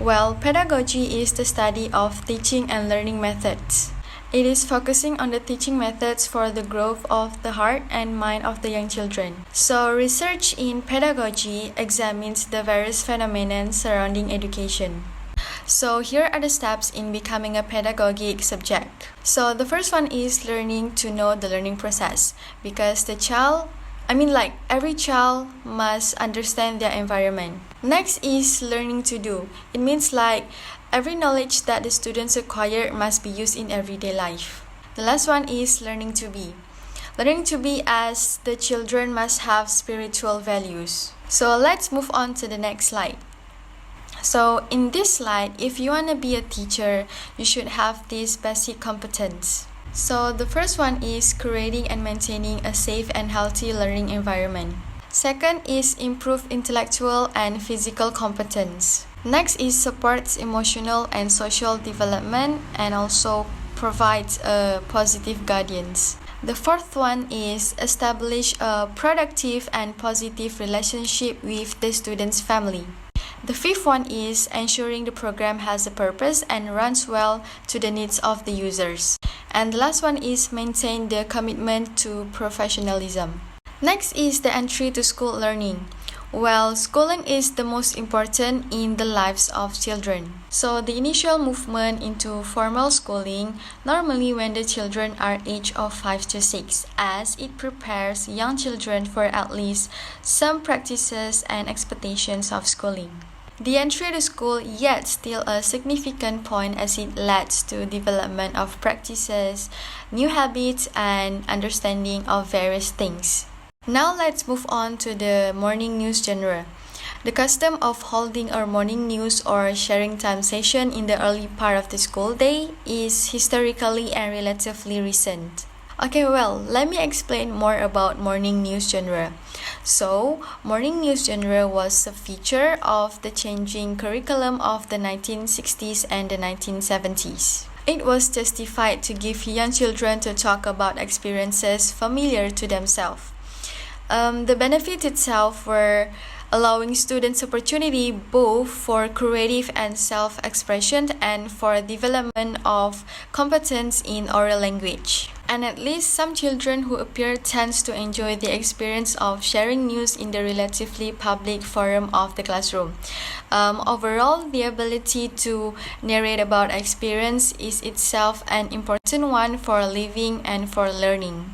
Well, pedagogy is the study of teaching and learning methods. It is focusing on the teaching methods for the growth of the heart and mind of the young children. So, research in pedagogy examines the various phenomena surrounding education. So, here are the steps in becoming a pedagogic subject. So, the first one is learning to know the learning process, because every child must understand their environment. Next is learning to do. It means every knowledge that the students acquire must be used in everyday life. The last one is learning to be. Learning to be, as the children must have spiritual values. So let's move on to the next slide. So in this slide, if you want to be a teacher, you should have this basic competence. So the first one is creating and maintaining a safe and healthy learning environment. Second is improve intellectual and physical competence. Next is supports emotional and social development and also provides a positive guidance. The fourth one is establish a productive and positive relationship with the student's family. The fifth one is ensuring the program has a purpose and runs well to the needs of the users. And the last one is maintain the commitment to professionalism. Next is the entry to school learning. Well, schooling is the most important in the lives of children. So the initial movement into formal schooling normally when the children are aged of 5 to 6, as it prepares young children for at least some practices and expectations of schooling. The entry to school yet still a significant point as it leads to development of practices, new habits, and understanding of various things. Now let's move on to the morning news genre. The custom of holding a morning news or sharing time session in the early part of the school day is historically and relatively recent. Okay, well, let me explain more about morning news genre. So, morning news genre was a feature of the changing curriculum of the 1960s and the 1970s. It was justified to give young children to talk about experiences familiar to themselves. The benefits itself were allowing students opportunity both for creative and self-expression and for development of competence in oral language. And at least some children who appear tends to enjoy the experience of sharing news in the relatively public forum of the classroom. Overall, the ability to narrate about experience is itself an important one for living and for learning.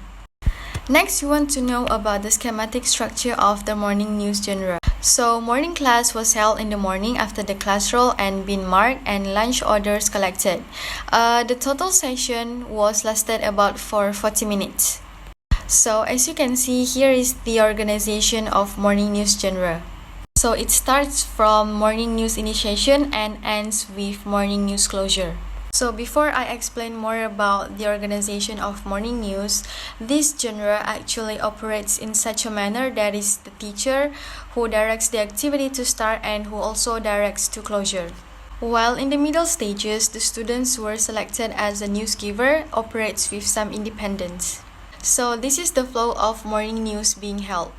Next, you want to know about the schematic structure of the morning news genre. So, morning class was held in the morning after the class roll and been marked and lunch orders collected. The total session was lasted about for 40 minutes. So, as you can see, here is the organization of morning news genre. So, it starts from morning news initiation and ends with morning news closure. So before I explain more about the organization of morning news, this genre actually operates in such a manner that is the teacher who directs the activity to start and who also directs to closure. While in the middle stages, the students who were selected as a news giver operates with some independence. So this is the flow of morning news being held.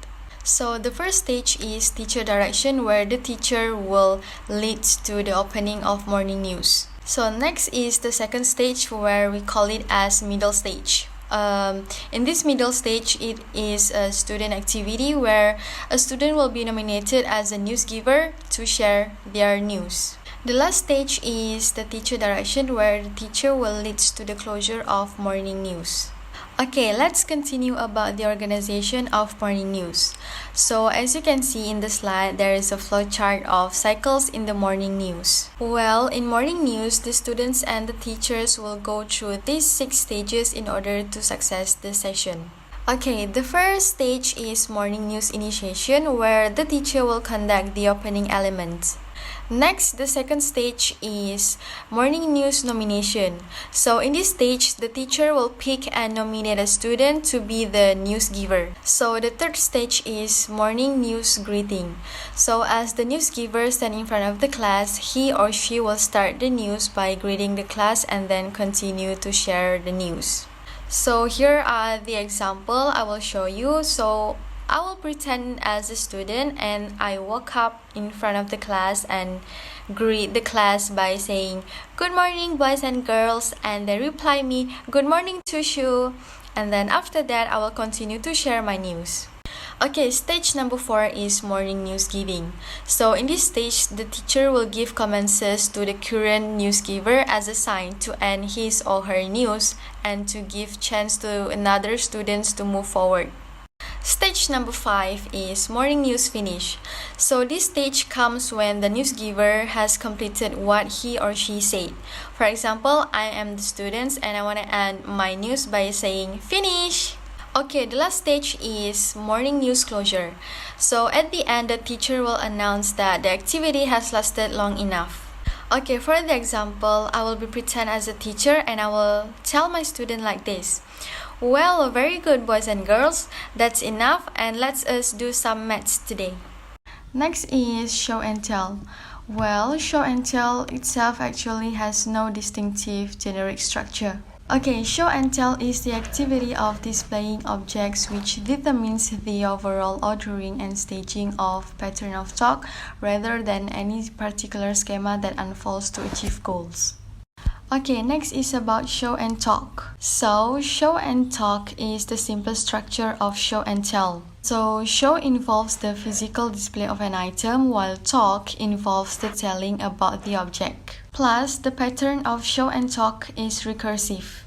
So the first stage is teacher direction, where the teacher will lead to the opening of morning news. So next is the second stage, where we call it as middle stage. In this middle stage, it is a student activity where a student will be nominated as a news giver to share their news. The last stage is the teacher direction, where the teacher will lead to the closure of morning news. Okay, let's continue about the organization of morning news. So as you can see in the slide, there is a flowchart of cycles in the morning news. Well, in morning news, the students and the teachers will go through these 6 stages in order to success the session. Okay, the first stage is morning news initiation, where the teacher will conduct the opening element. Next, the second stage is morning news nomination. So in this stage, the teacher will pick and nominate a student to be the news giver. So the third stage is morning news greeting. So as the news giver stands in front of the class, he or she will start the news by greeting the class and then continue to share the news. So here are the example I will show you. So I will pretend as a student and I walk up in front of the class and greet the class by saying, "Good morning, boys and girls," and they reply me, "Good morning, Tushu." And then after that, I will continue to share my news. Okay, stage number 4 is morning news giving. So in this stage, the teacher will give comments to the current news giver as a sign to end his or her news and to give chance to another students to move forward. Stage number 5 is morning news finish. So this stage comes when the news giver has completed what he or she said. For example, I am the students and I want to end my news by saying finish. Okay, the last stage is morning news closure. So at the end, the teacher will announce that the activity has lasted long enough. Okay, for the example, I will be pretend as a teacher and I will tell my student like this. Well, very good, boys and girls. That's enough, and let's us do some maths today. Next is show and tell. Well, show and tell itself actually has no distinctive generic structure. Okay, show and tell is the activity of displaying objects which determines the overall ordering and staging of pattern of talk rather than any particular schema that unfolds to achieve goals. Okay, next is about show and talk. So, show and talk is the simple structure of show and tell. So, show involves the physical display of an item, while talk involves the telling about the object. Plus, the pattern of show and talk is recursive.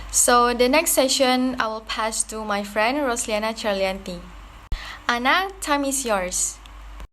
So, the next session, I will pass to my friend Rosliana Charlianti. Anna, time is yours.